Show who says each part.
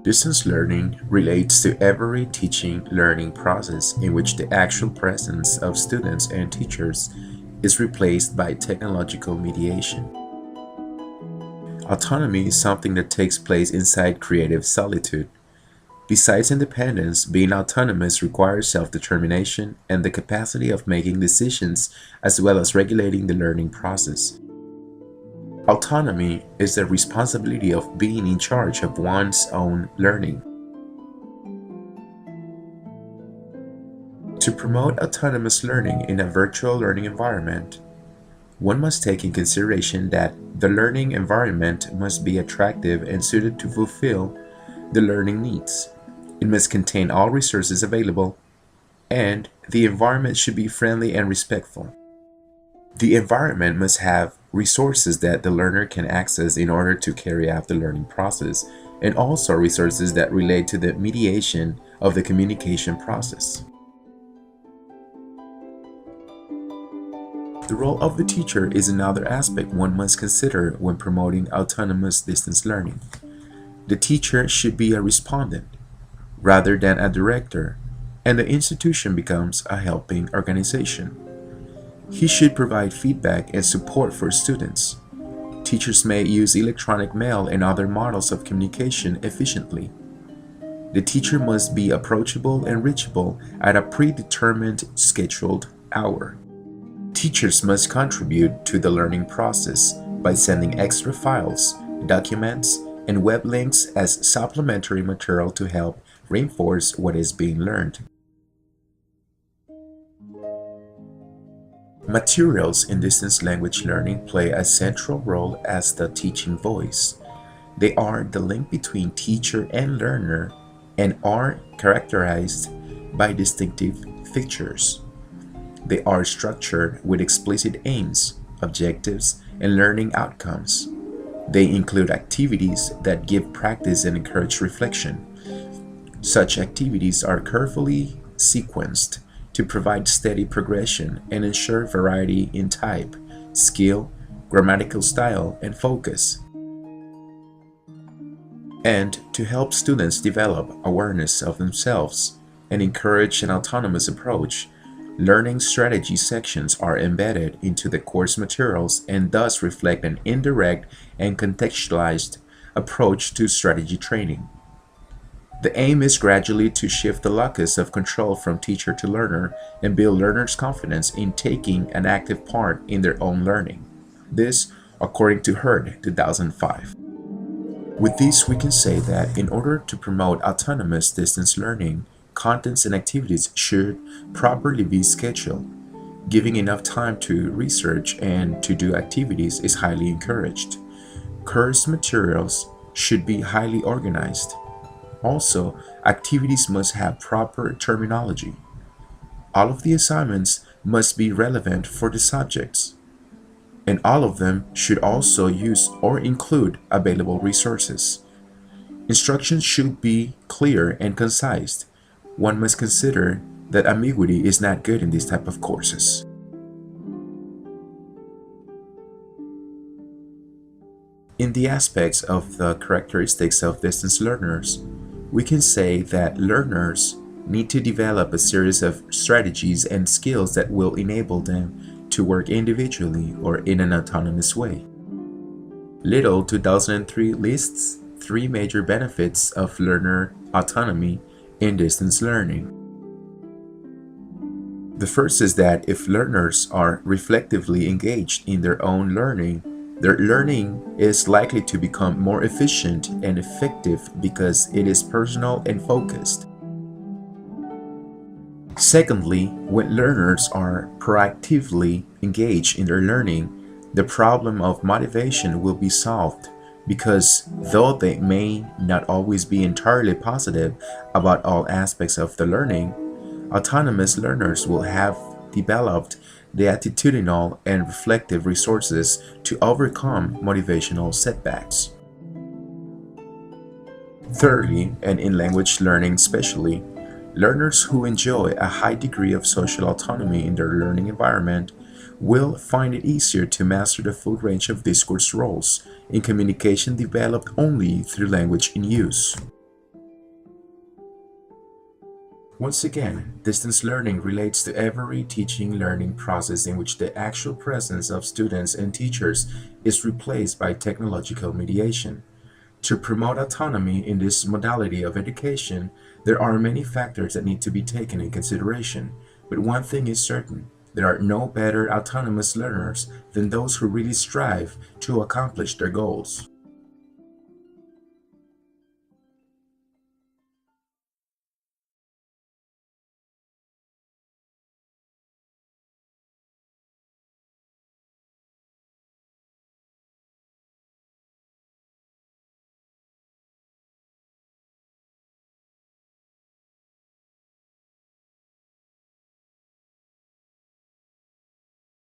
Speaker 1: Distance learning relates to every teaching learning process in which the actual presence of students and teachers is replaced by technological mediation. Autonomy is something that takes place inside creative solitude. Besides independence, being autonomous requires self-determination and the capacity of making decisions as well as regulating the learning process. Autonomy is the responsibility of being in charge of one's own learning. To promote autonomous learning in a virtual learning environment, one must take in consideration that the learning environment must be attractive and suited to fulfill the learning needs. It must contain all resources available, and the environment should be friendly and respectful. The environment must have resources that the learner can access in order to carry out the learning process, and also resources that relate to the mediation of the communication process. The role of the teacher is another aspect one must consider when promoting autonomous distance learning. The teacher should be a respondent rather than a director, and the institution becomes a helping organization. He should provide feedback and support for students. Teachers may use electronic mail and other models of communication efficiently. The teacher must be approachable and reachable at a predetermined scheduled hour. Teachers must contribute to the learning process by sending extra files, documents, and web links as supplementary material to help reinforce what is being learned. Materials in distance language learning play a central role as the teaching voice. They are the link between teacher and learner and are characterized by distinctive features. They are structured with explicit aims, objectives, and learning outcomes. They include activities that give practice and encourage reflection. Such activities are carefully sequenced to provide steady progression and ensure variety in type, skill, grammatical style, and focus, and to help students develop awareness of themselves and encourage an autonomous approach. Learning strategy sections are embedded into the course materials and thus reflect an indirect and contextualized approach to strategy training. The aim is gradually to shift the locus of control from teacher to learner and build learners' confidence in taking an active part in their own learning. This, according to Hurd, 2005. With this, we can say that in order to promote autonomous distance learning, contents and activities should properly be scheduled. Giving enough time to research and to do activities is highly encouraged. Course materials should be highly organized. Also, activities must have proper terminology. All of the assignments must be relevant for the subjects, and all of them should also use or include available resources. Instructions should be clear and concise. One must consider that ambiguity is not good in this type of courses. In the aspects of the characteristics of distance learners, we can say that learners need to develop a series of strategies and skills that will enable them to work individually or in an autonomous way. Little 2003 lists 3 major benefits of learner autonomy in distance learning. The first is that if learners are reflectively engaged in their own learning, their learning is likely to become more efficient and effective because it is personal and focused. Secondly, when learners are proactively engaged in their learning, the problem of motivation will be solved because though they may not always be entirely positive about all aspects of the learning, autonomous learners will have developed the attitudinal and reflective resources to overcome motivational setbacks. Thirdly, and in language learning especially, learners who enjoy a high degree of social autonomy in their learning environment will find it easier to master the full range of discourse roles in communication developed only through language in use. Once again, distance learning relates to every teaching learning process in which the actual presence of students and teachers is replaced by technological mediation. To promote autonomy in this modality of education, there are many factors that need to be taken in consideration, but one thing is certain: there are no better autonomous learners than those who really strive to accomplish their goals.